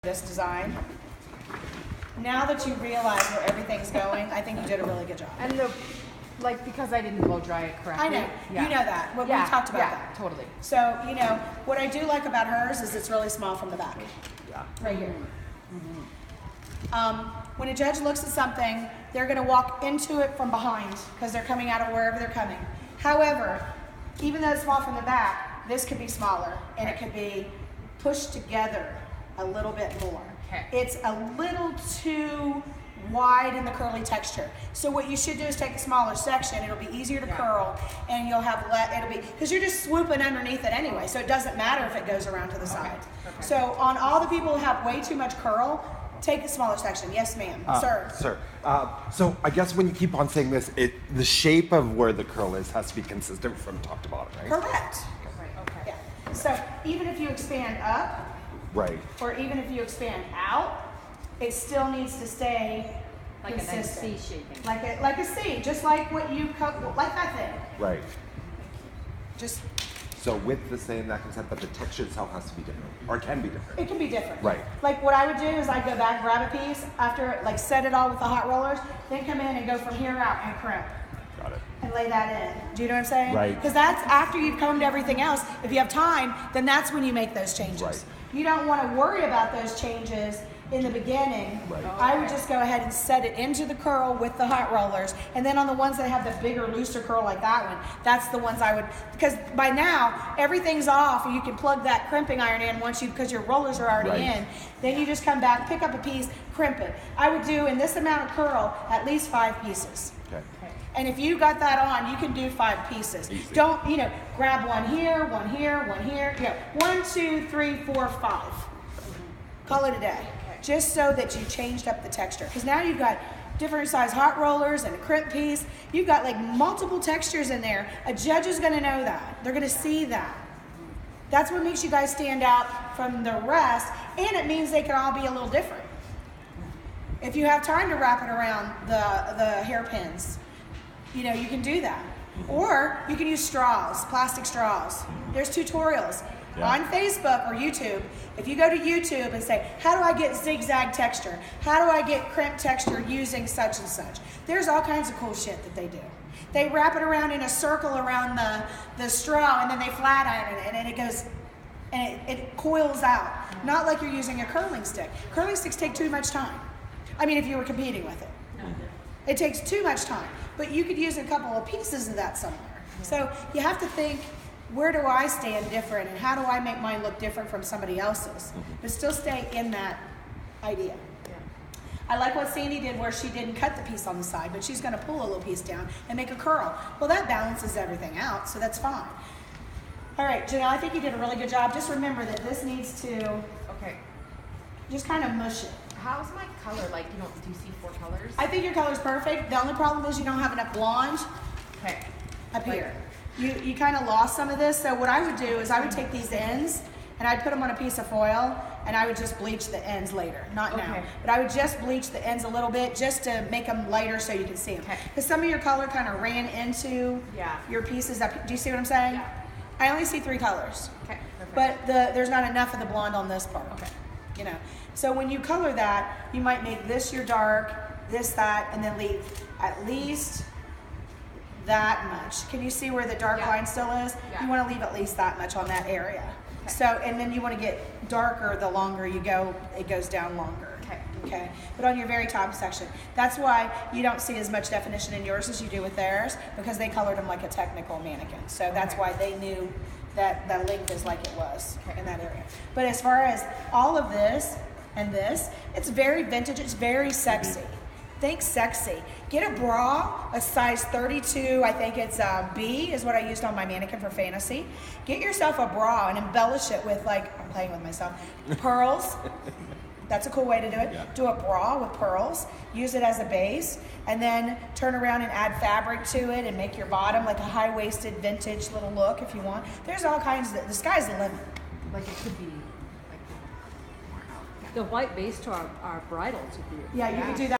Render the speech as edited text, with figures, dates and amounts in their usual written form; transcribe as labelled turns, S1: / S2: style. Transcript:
S1: this design. Now that you realize where everything's going, I think you did a really good job.
S2: And because I didn't blow dry it correctly.
S1: I know.
S2: Yeah.
S1: You know that. We talked about that.
S2: Totally.
S1: So, what I do like about hers is it's really small from the back.
S2: Yeah.
S1: Right here. When a judge looks at something, they're going to walk into it from behind because they're coming out of wherever they're coming. However, even though it's small from the back, this could be smaller and it could be pushed together a little bit more.
S2: Okay.
S1: It's a little too wide in the curly texture. So what you should do is take a smaller section. It'll be easier to curl, and you'll have because you're just swooping underneath it anyway, so it doesn't matter if it goes around to the side. Okay. So on all the people who have way too much curl, take a smaller section. Yes, ma'am. Sir.
S3: So I guess when you keep on saying this, the shape of where the curl is has to be consistent from top to bottom, right?
S1: Correct.
S2: Okay.
S1: Yeah. So even if you expand up,
S3: right,
S1: or even if you expand out, it still needs to stay
S2: like
S1: consistent.
S2: a nice C shaping.
S1: Like a C, just like what you cut, like that thing.
S3: right.
S1: Just.
S3: So with the same that concept, but the texture itself has to be different, or can be different.
S1: It can be different.
S3: Right.
S1: Like what I would do is I'd go back, grab a piece after, set it all with the hot rollers, then come in and go from here out and crimp.
S3: Got it.
S1: And lay that in. Do you know what I'm saying?
S3: Right.
S1: Because that's after you've combed everything else. If you have time, then that's when you make those changes.
S3: Right.
S1: You don't want to worry about those changes in the beginning.
S3: Right.
S1: I would just go ahead and set it into the curl with the hot rollers, and then on the ones that have the bigger, looser curl like that one, that's the ones I would, because by now everything's off, and you can plug that crimping iron in because your rollers are already
S3: Right.
S1: in. Then you just come back, pick up a piece, crimp it. I would do in this amount of curl at least 5 pieces.
S3: Okay.
S1: And if you got that on, you can do 5 pieces.
S3: Easy.
S1: Don't, grab one here, one here, one here. 1, 2, 3, 4, 5. Call it a day. Just so that you changed up the texture. Because now you've got different size hot rollers and a crimp piece. You've got multiple textures in there. A judge is going to know that. They're going to see that. That's what makes you guys stand out from the rest, and it means they can all be a little different. If you have time to wrap it around the hairpins, you can do that. Or you can use straws, plastic straws. There's tutorials on Facebook or YouTube. If you go to YouTube and say, how do I get zigzag texture? How do I get crimp texture using such and such? There's all kinds of cool shit that they do. They wrap it around in a circle around the straw, and then they flat iron it, and then it goes, and it coils out. Not like you're using a curling stick. Curling sticks take too much time. I mean, if you were competing with it. It takes too much time, but you could use a couple of pieces of that somewhere. So you have to think, where do I stand different, and how do I make mine look different from somebody else's, but still stay in that idea. I like what Sandy did where she didn't cut the piece on the side, but she's gonna pull a little piece down and make a curl. Well, that balances everything out, so that's fine. All right, Janelle, I think you did a really good job. Just remember that this needs to just kind of mush it.
S2: How's my color? Do you see 4 colors?
S1: I think your color's perfect. The only problem is you don't have enough blonde up here. You kind of lost some of this, so what I would do is I would take these ends and I'd put them on a piece of foil, and I would just bleach the ends later, not now. But I would just bleach the ends a little bit just to make them lighter so you can see them. Because some of your color kind of ran into your pieces up. Do you see what I'm saying?
S2: Yeah.
S1: I only see 3 colors.
S2: Okay.
S1: But there's not enough of the blonde on this part. So when you color that, you might make this your dark, this, that, and then leave at least that much. Can you see where the dark line still is?
S2: Yeah.
S1: You want to leave at least that much on that area. So, and then you want to get darker the longer you go, it goes down longer. Okay. But on your very top section, that's why you don't see as much definition in yours as you do with theirs, because they colored them like a technical mannequin. So that's why they knew that the length is like it was in that area. But as far as all of this and this, it's very vintage, it's very sexy. Think sexy. Get a bra, a size 32, I think it's B is what I used on my mannequin for fantasy. Get yourself a bra and embellish it with, I'm playing with myself, pearls. That's a cool way to do it.
S3: Yeah.
S1: Do a bra with pearls, use it as a base, and then turn around and add fabric to it and make your bottom like a high-waisted vintage little look if you want. There's all kinds of, the sky's the limit.
S2: It could be
S4: The white base to our bridals would be.
S1: Yeah, you could do that.